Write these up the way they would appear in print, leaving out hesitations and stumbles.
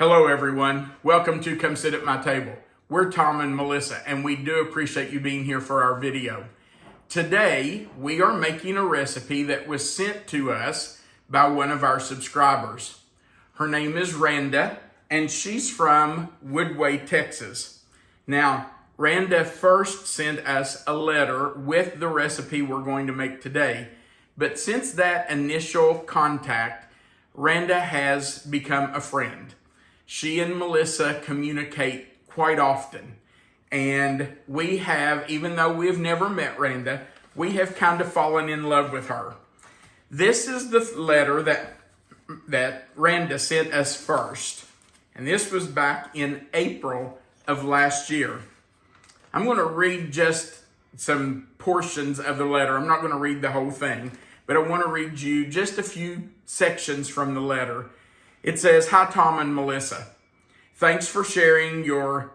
Hello everyone, welcome to Come Sit at My Table. We're Tom and Melissa and we do appreciate you being here for our video. Today we are making a recipe that was sent to us by one of our subscribers. Her name is Randa and she's from Woodway, Texas. Now Randa first sent us a letter with the recipe we're going to make today, but since that initial contact, Randa has become a friend. She and Melissa communicate quite often. And we have, even though we've never met Randa, we have kind of fallen in love with her. This is the letter that Randa sent us first. And this was back in April of last year. I'm going to read just some portions of the letter. I'm not going to read the whole thing, but I want to read you just a few sections from the letter. It says, "Hi, Tom and Melissa. Thanks for sharing your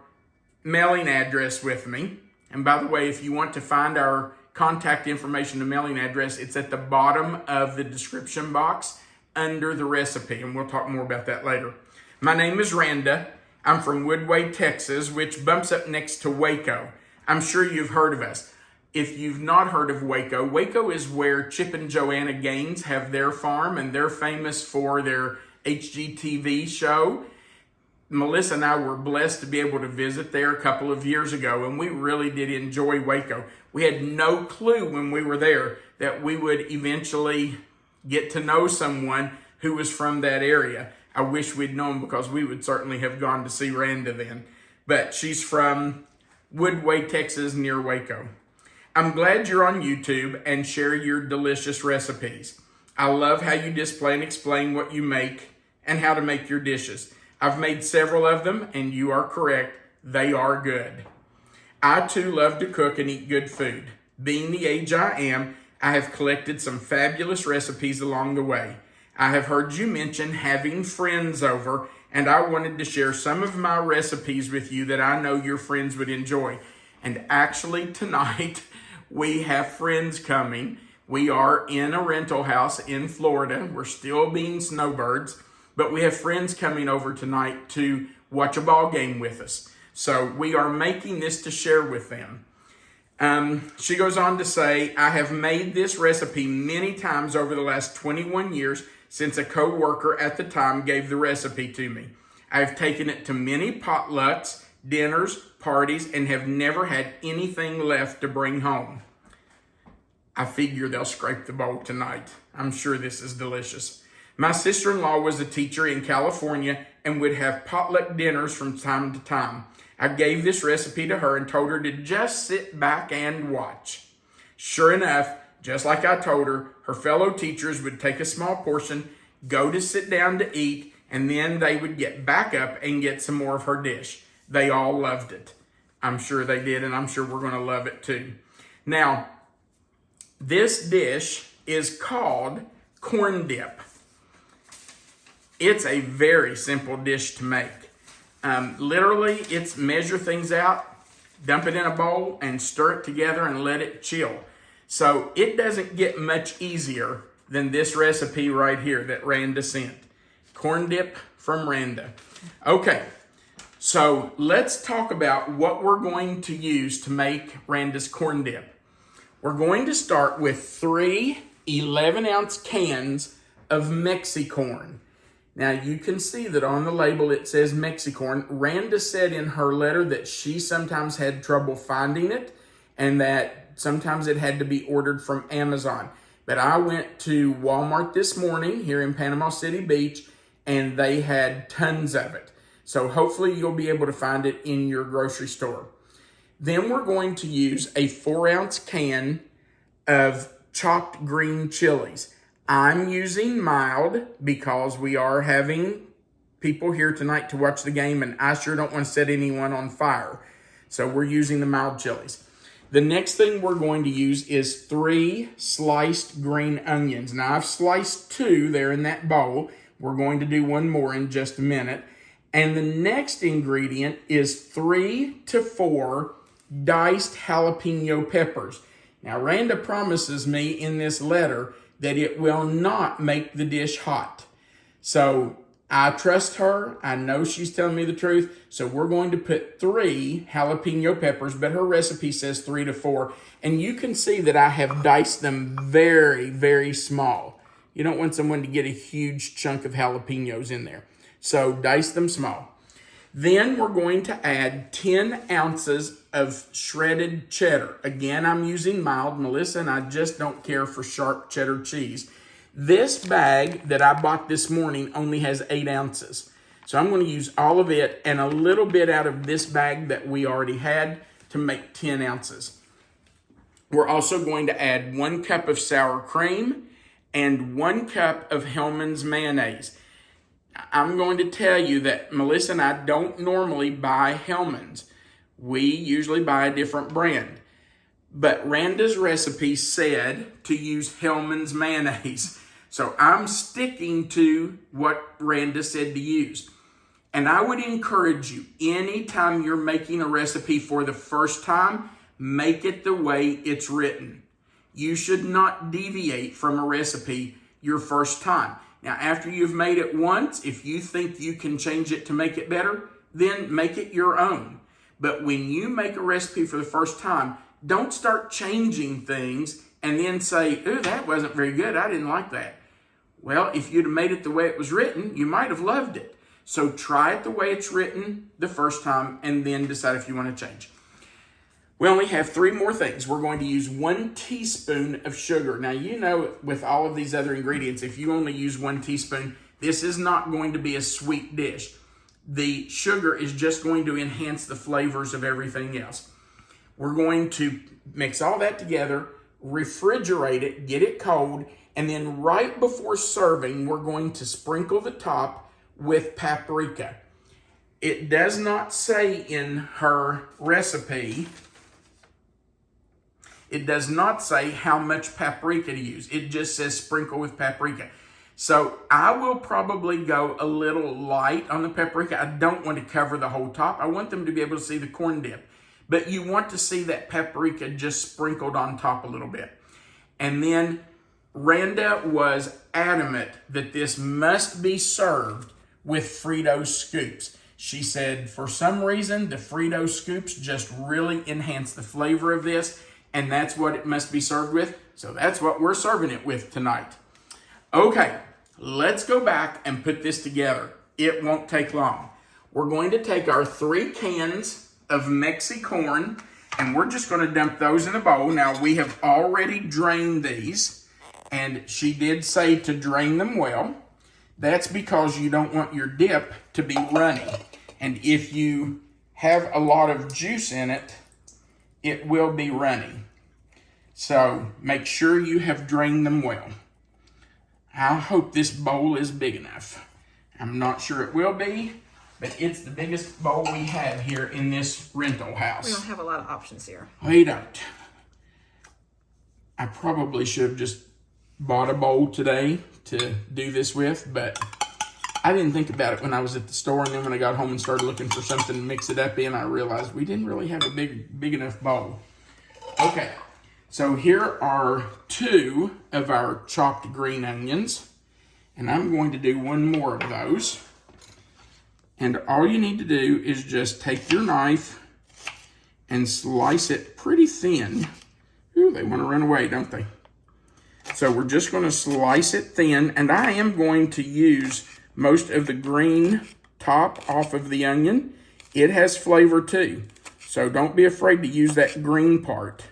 mailing address with me." And by the way, if you want to find our contact information and mailing address, it's at the bottom of the description box under the recipe, and we'll talk more about that later. "My name is Randa. I'm from Woodway, Texas, which bumps up next to Waco. I'm sure you've heard of us. If you've not heard of Waco, Waco is where Chip and Joanna Gaines have their farm, and they're famous for their HGTV show. Melissa and I were blessed to be able to visit there a couple of years ago, and we really did enjoy Waco. We had no clue when we were there that we would eventually get to know someone who was from that area. I wish we'd known, because we would certainly have gone to see Randa then. But she's from Woodway, Texas, near Waco. I'm glad you're on YouTube and share your delicious recipes. I love how you display and explain what you make and how to make your dishes. I've made several of them, and you are correct, they are good. I too love to cook and eat good food. Being the age I am, I have collected some fabulous recipes along the way. I have heard you mention having friends over, and I wanted to share some of my recipes with you that I know your friends would enjoy. And actually tonight, we have friends coming. We are in a rental house in Florida. We're still being snowbirds, but we have friends coming over tonight to watch a ball game with us. So we are making this to share with them. She goes on to say, I have made this recipe many times over the last 21 years since a co-worker at the time gave the recipe to me. I have taken it to many potlucks, dinners, parties, and have never had anything left to bring home. I figure they'll scrape the bowl tonight. I'm sure this is delicious. My sister-in-law was a teacher in California and would have potluck dinners from time to time. I gave this recipe to her and told her to just sit back and watch. Sure enough, just like I told her, her fellow teachers would take a small portion, go to sit down to eat, and then they would get back up and get some more of her dish. They all loved it. I'm sure they did, and I'm sure we're going to love it too. Now, this dish is called corn dip. It's a very simple dish to make. Literally, it's measure things out, dump it in a bowl, and stir it together and let it chill. So it doesn't get much easier than this recipe right here that Randa sent. Corn dip from Randa. Okay, so let's talk about what we're going to use to make Randa's corn dip. We're going to start with 3 11-ounce cans of Mexi Corn. Now you can see that on the label it says Mexi Corn. Randa said in her letter that she sometimes had trouble finding it and that sometimes it had to be ordered from Amazon. But I went to Walmart this morning here in Panama City Beach and they had tons of it. So hopefully you'll be able to find it in your grocery store. Then we're going to use a 4-ounce can of chopped green chilies. I'm using mild because we are having people here tonight to watch the game and I sure don't want to set anyone on fire. So we're using the mild chilies. The next thing we're going to use is 3 sliced green onions. Now I've sliced 2 there in that bowl. We're going to do one more in just a minute. And the next ingredient is 3 to 4 diced jalapeno peppers. Now Randa promises me in this letter that it will not make the dish hot. So I trust her. I know she's telling me the truth. So we're going to put 3 jalapeno peppers, but her recipe says 3 to 4. And you can see that I have diced them very, very small. You don't want someone to get a huge chunk of jalapenos in there. So dice them small. Then we're going to add 10 ounces of shredded cheddar. Again, I'm using mild, Melissa, and I just don't care for sharp cheddar cheese. This bag that I bought this morning only has 8 ounces. So I'm going to use all of it and a little bit out of this bag that we already had to make 10 ounces. We're also going to add 1 cup of sour cream and 1 cup of Hellman's mayonnaise. I'm going to tell you that Melissa and I don't normally buy Hellman's. We usually buy a different brand. But Randa's recipe said to use Hellman's mayonnaise. So I'm sticking to what Randa said to use. And I would encourage you, anytime you're making a recipe for the first time, make it the way it's written. You should not deviate from a recipe your first time. Now, after you've made it once, if you think you can change it to make it better, then make it your own. But when you make a recipe for the first time, don't start changing things and then say, ooh, that wasn't very good. I didn't like that. Well, if you'd have made it the way it was written, you might have loved it. So try it the way it's written the first time and then decide if you want to change. We only have 3 more things. We're going to use 1 teaspoon of sugar. Now, you know, with all of these other ingredients, if you only use 1 teaspoon, this is not going to be a sweet dish. The sugar is just going to enhance the flavors of everything else. We're going to mix all that together, refrigerate it, get it cold, and then right before serving, we're going to sprinkle the top with paprika. It does not say in her recipe, it does not say how much paprika to use. It just says sprinkle with paprika. So I will probably go a little light on the paprika. I don't want to cover the whole top. I want them to be able to see the corn dip. But you want to see that paprika just sprinkled on top a little bit. And then Randa was adamant that this must be served with Frito Scoops. She said for some reason the Frito Scoops just really enhance the flavor of this, and that's what it must be served with. So that's what we're serving it with tonight. Okay, let's go back and put this together. It won't take long. We're going to take our 3 cans of Mexi Corn, and we're just going to dump those in a bowl. Now, we have already drained these, and she did say to drain them well. That's because you don't want your dip to be runny. And if you have a lot of juice in it, it will be runny. So make sure you have drained them well. I hope this bowl is big enough. I'm not sure it will be, but it's the biggest bowl we have here in this rental house. We don't have a lot of options here. We don't. I probably should have just bought a bowl today to do this with, but I didn't think about it when I was at the store, and then when I got home and started looking for something to mix it up in, I realized we didn't really have a big enough bowl. Okay, so here are 2 of our chopped green onions, and I'm going to do 1 more of those. And all you need to do is just take your knife and slice it pretty thin. Ooh, they want to run away, don't they? So we're just going to slice it thin, and I am going to use most of the green top off of the onion. It has flavor too, so don't be afraid to use that green part.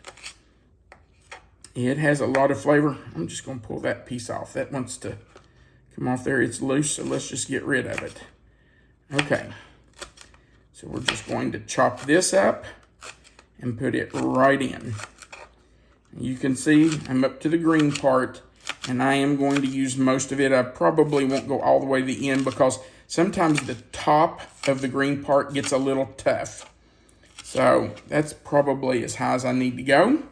It has a lot of flavor. I'm just going to pull that piece off. That wants to come off there. It's loose, so let's just get rid of it. Okay, so we're just going to chop this up and put it right in. You can see I'm up to the green part, and I am going to use most of it. I probably won't go all the way to the end because sometimes the top of the green part gets a little tough. So that's probably as high as I need to go.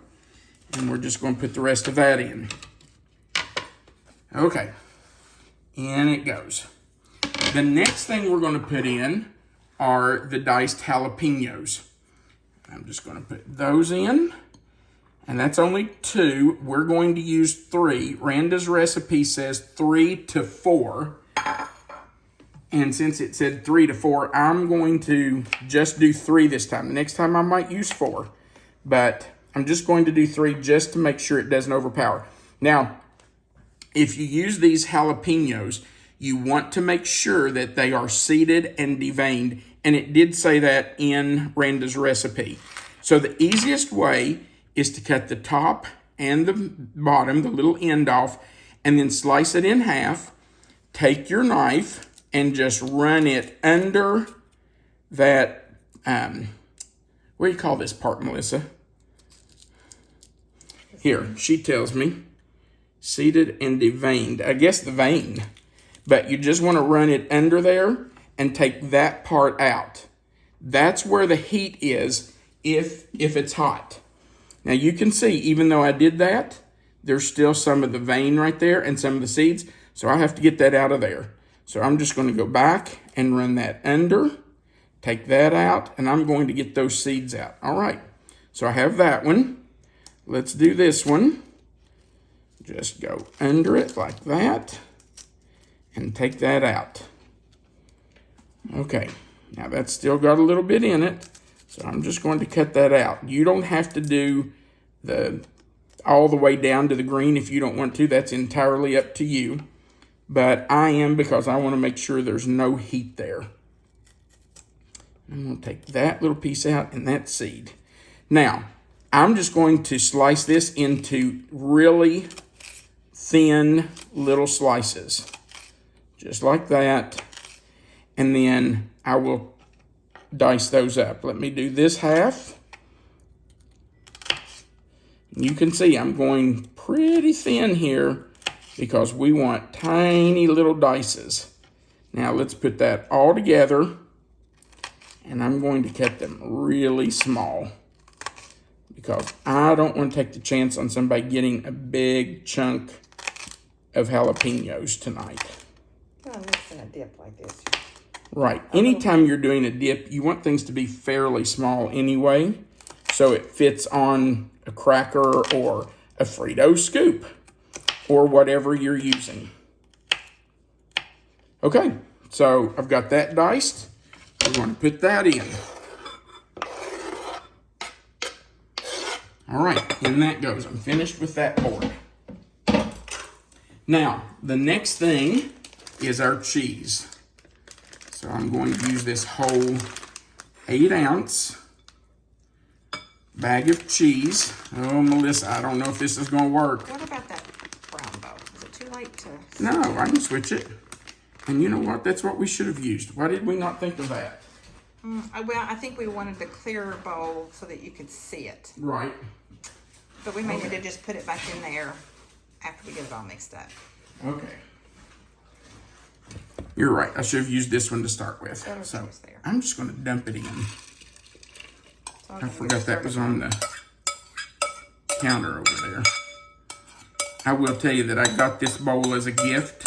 And we're just going to put the rest of that in. Okay, in it goes. The next thing we're going to put in are the diced jalapenos. I'm just going to put those in. And that's only 2. We're going to use 3. Randa's recipe says 3 to 4. And since it said 3 to 4, I'm going to just do 3 this time. The next time I might use 4, but I'm just going to do 3 just to make sure it doesn't overpower. Now, if you use these jalapenos, you want to make sure that they are seeded and deveined, and it did say that in Randa's recipe. So the easiest way is to cut the top and the bottom, the little end off, and then slice it in half. Take your knife and just run it under that, what do you call this part, Melissa? Here, she tells me, seeded and deveined. I guess the vein. But you just want to run it under there and take that part out. That's where the heat is if it's hot. Now you can see, even though I did that, there's still some of the vein right there and some of the seeds. So I have to get that out of there. So I'm just going to go back and run that under, take that out, and I'm going to get those seeds out. All right, so I have that one. Let's do this one. Just go under it like that and take that out. Okay, now that's still got a little bit in it, so I'm just going to cut that out. You don't have to do all the way down to the green if you don't want to. That's entirely up to you. But I am, because I want to make sure there's no heat there. I'm going to take that little piece out and that seed. Now, I'm just going to slice this into really thin little slices. Just like that. And then I will dice those up. Let me do this half. You can see I'm going pretty thin here, because we want tiny little dices. Now let's put that all together, and I'm going to cut them really small, because I don't want to take the chance on somebody getting a big chunk of jalapenos tonight. I'm mixing a dip like this. Right. Anytime you're doing a dip, you want things to be fairly small anyway, so it fits on a cracker or a Frito Scoop, or whatever you're using. Okay, so I've got that diced. We're going to put that in. All right, in that goes. I'm finished with that board. Now, the next thing is our cheese. So I'm going to use this whole 8-ounce bag of cheese. Oh, Melissa, I don't know if this is going to work. What about that brown bowl? Is it too late to... No, I can switch it. And you know what? That's what we should have used. Why did we not think of that? Well, I think we wanted the clear bowl so that you could see it. Right. But we may need to just put it back in there after we get it all mixed up. Okay. You're right. I should have used this one to start with. So I'm just going to dump it in. I forgot that was on the counter over there. I will tell you that I got this bowl as a gift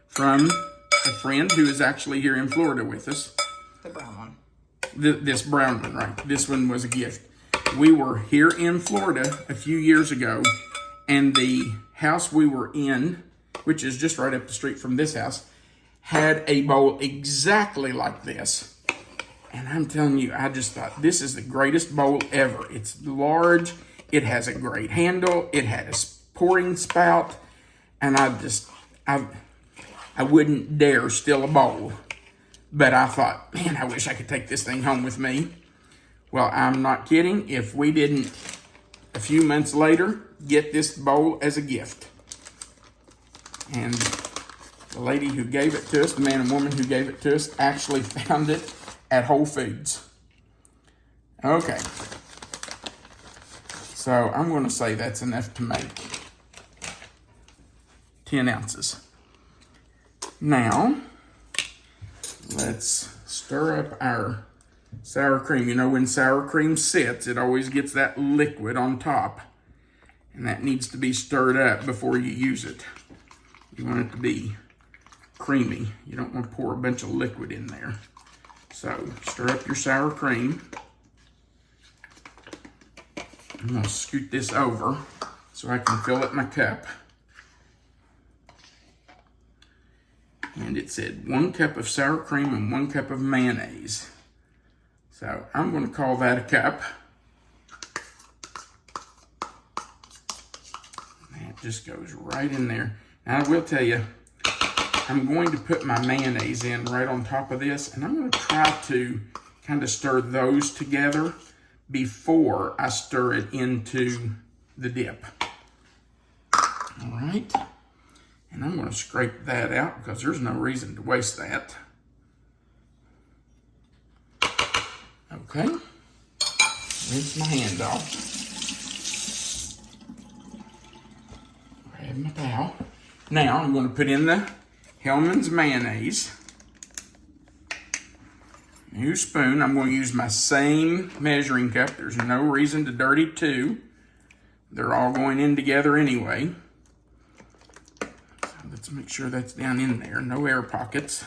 from a friend who is actually here in Florida with us. The brown one. This brown one, right? This one was a gift. We were here in Florida a few years ago, and the house we were in, which is just right up the street from this house, had a bowl exactly like this. And I'm telling you, I just thought, this is the greatest bowl ever. It's large. It has a great handle. It had a pouring spout. And I wouldn't dare steal a bowl. But I thought, man, I wish I could take this thing home with me. Well, I'm not kidding. If we didn't, a few months later, get this bowl as a gift. And the lady who gave it to us, the man and woman who gave it to us, actually found it at Whole Foods. Okay. So I'm going to say that's enough to make 10 ounces. Now, let's stir up our sour cream. You know, when sour cream sits, it always gets that liquid on top. And that needs to be stirred up before you use it. You want it to be creamy. You don't want to pour a bunch of liquid in there. So, stir up your sour cream. I'm going to scoot this over so I can fill up my cup. And it said 1 cup of sour cream and 1 cup of mayonnaise. So I'm going to call that a cup. And it just goes right in there. Now I will tell you, I'm going to put my mayonnaise in right on top of this, and I'm going to try to kind of stir those together before I stir it into the dip. All right. And I'm going to scrape that out because there's no reason to waste that. Okay. Rinse my hand off. Grab my towel. Now I'm going to put in the Hellman's mayonnaise. New spoon. I'm going to use my same measuring cup. There's no reason to dirty two. They're all going in together anyway. Let's make sure that's down in there. No air pockets.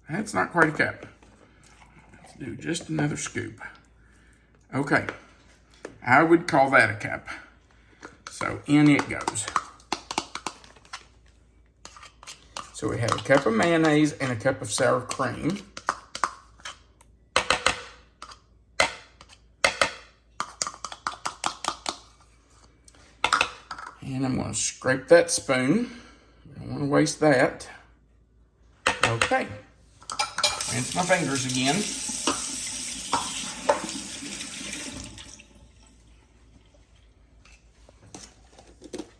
That's not quite a cup. Let's do just another scoop. Okay. I would call that a cup. So in it goes. So we have a cup of mayonnaise and a cup of sour cream. And I'm going to scrape that spoon. Don't want to waste that. Okay. Rinse my fingers again.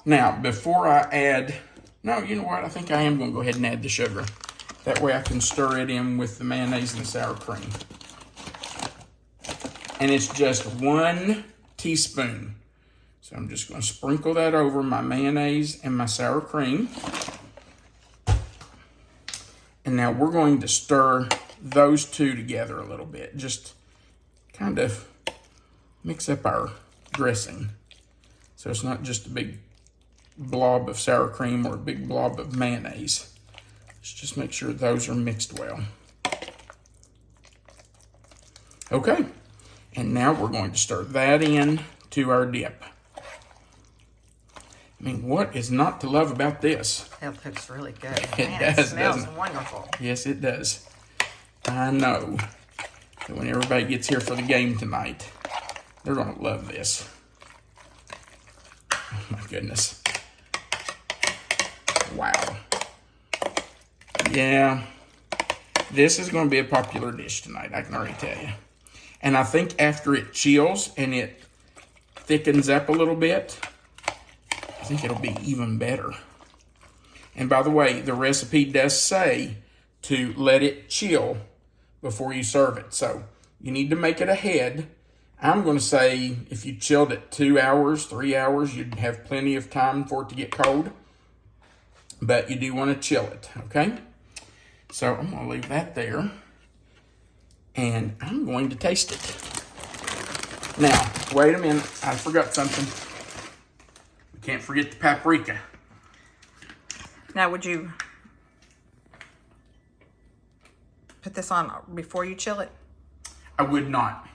Now, before I add... No, you know what? I think I am going to go ahead and add the sugar. That way I can stir it in with the mayonnaise and the sour cream. And it's just 1 teaspoon. So I'm just going to sprinkle that over my mayonnaise and my sour cream. And now we're going to stir those two together a little bit. Just kind of mix up our dressing. So it's not just a big blob of sour cream or a big blob of mayonnaise. Let's just make sure those are mixed well. Okay. And now we're going to stir that in to our dip. I mean, what is not to love about this? It looks really good. It does, It smells doesn't it? wonderful. Yes, it does. I know that when everybody gets here for the game tonight, they're going to love this. Oh, my goodness. Wow. Yeah. This is going to be a popular dish tonight, I can already tell you. And I think after it chills and it thickens up a little bit, I think it'll be even better. And by the way, the recipe does say to let it chill before you serve it. So you need to make it ahead. I'm going to say if you chilled it 2 hours, 3 hours, you'd have plenty of time for it to get cold. But you do want to chill it, okay? So I'm going to leave that there. And I'm going to taste it. Now, wait a minute. I forgot something. We can't forget the paprika. Now, would you put this on before you chill it? I would not.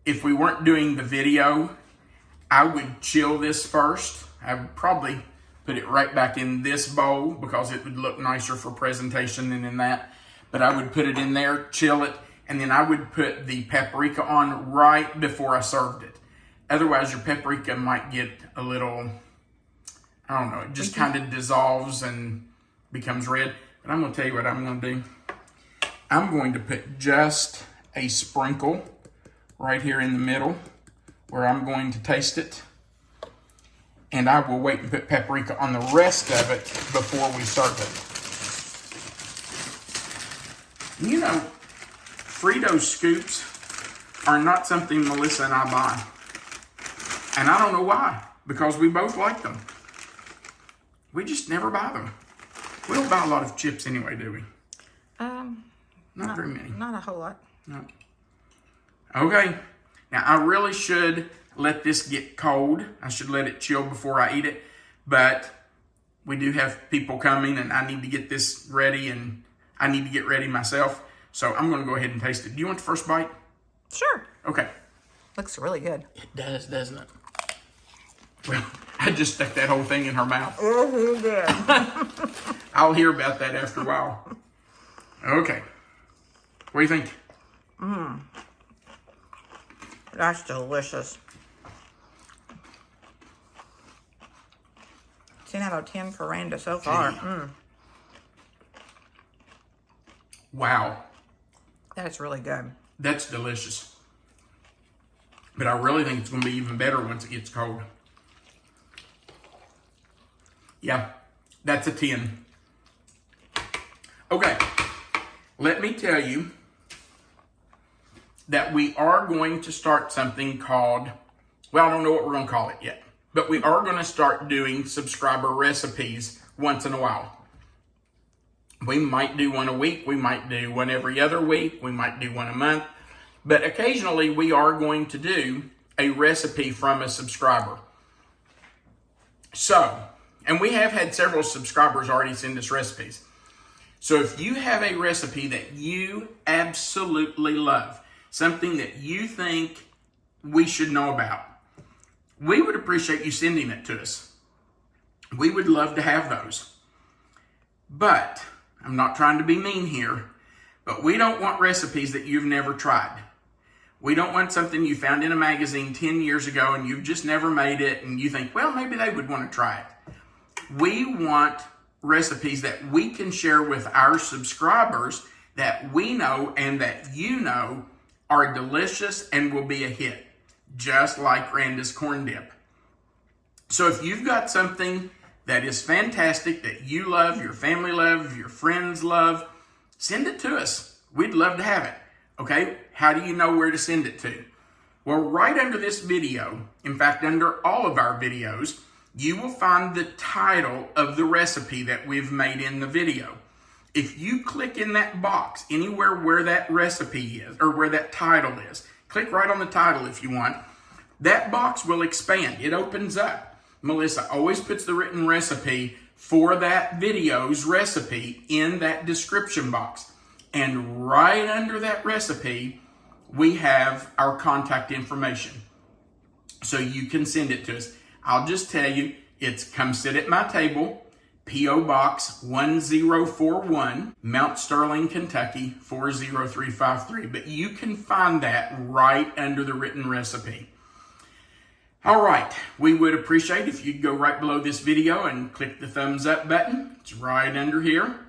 If we weren't doing the video, I would chill this first. I would probably put it right back in this bowl because it would look nicer for presentation than in that. But I would put it in there, chill it, and then I would put the paprika on right before I served it. Otherwise, your paprika might get a little, I don't know, it just kind of dissolves and becomes red. But I'm going to tell you what I'm going to do. I'm going to put just a sprinkle right here in the middle where I'm going to taste it. And I will wait and put paprika on the rest of it before we serve it. You know, Frito Scoops are not something Melissa and I buy. And I don't know why, because we both like them. We just never buy them. We don't buy a lot of chips anyway, do we? Not very many. Not a whole lot. No. Okay. Now, I really should let this get cold. I should let it chill before I eat it. But we do have people coming, and I need to get this ready, and I need to get ready myself. So I'm going to go ahead and taste it. Do you want the first bite? Sure. Okay. Looks really good. It does, doesn't it? Well, I just stuck that whole thing in her mouth. Oh, you did. I'll hear about that after a while. Okay. What do you think? That's delicious. 10 out of 10 for Randa so far. Wow. That's really good. That's delicious. But I really think it's going to be even better once it gets cold. Yeah, that's a 10. Okay, let me tell you that we are going to start something called, well, I don't know what we're going to call it yet, but we are going to start doing subscriber recipes once in a while. We might do one a week, we might do one every other week, we might do one a month, but occasionally we are going to do a recipe from a subscriber. So, and we have had several subscribers already send us recipes. So if you have a recipe that you absolutely love, something that you think we should know about, we would appreciate you sending it to us. We would love to have those. But, I'm not trying to be mean here, but we don't want recipes that you've never tried. We don't want something you found in a magazine 10 years ago and you've just never made it and you think, well, maybe they would want to try it. We want recipes that we can share with our subscribers that we know and that you know are delicious and will be a hit, just like Randa's corn dip. So if you've got something that is fantastic, that you love, your family love, your friends love, send it to us. We'd love to have it. Okay, how do you know where to send it to? Well, right under this video, in fact, under all of our videos, you will find the title of the recipe that we've made in the video. If you click in that box, anywhere where that recipe is, or where that title is, click right on the title if you want, that box will expand. It opens up. Melissa always puts the written recipe for that video's recipe in that description box. And right under that recipe, we have our contact information. So you can send it to us. I'll just tell you, it's Come Sit at My Table, P.O. Box 1041, Mount Sterling, Kentucky 40353. But you can find that right under the written recipe. All right, we would appreciate if you'd go right below this video and click the thumbs up button. It's right under here.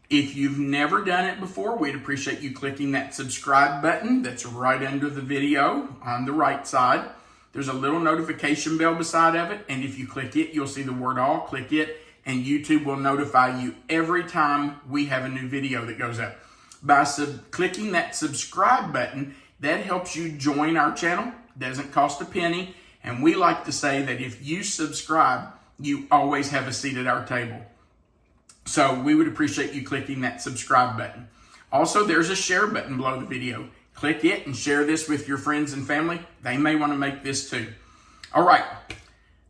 If you've never done it before, we'd appreciate you clicking that subscribe button that's right under the video on the right side. There's a little notification bell beside of it, and if you click it, you'll see the word all. Click it, and YouTube will notify you every time we have a new video that goes up. By clicking that subscribe button, that helps you join our channel. Doesn't cost a penny, and we like to say that if you subscribe, you always have a seat at our table. So we would appreciate you clicking that subscribe button. Also, there's a share button below the video. Click it and share this with your friends and family. They may want to make this too. All right.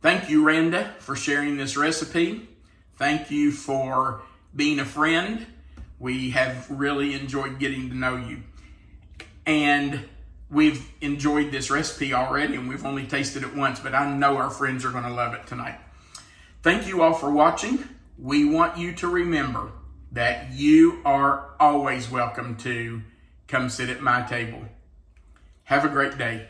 Thank you, Randa, for sharing this recipe. Thank you for being a friend. We have really enjoyed getting to know you. And we've enjoyed this recipe already, and we've only tasted it once, but I know our friends are going to love it tonight. Thank you all for watching. We want you to remember that you are always welcome to come sit at my table. Have a great day.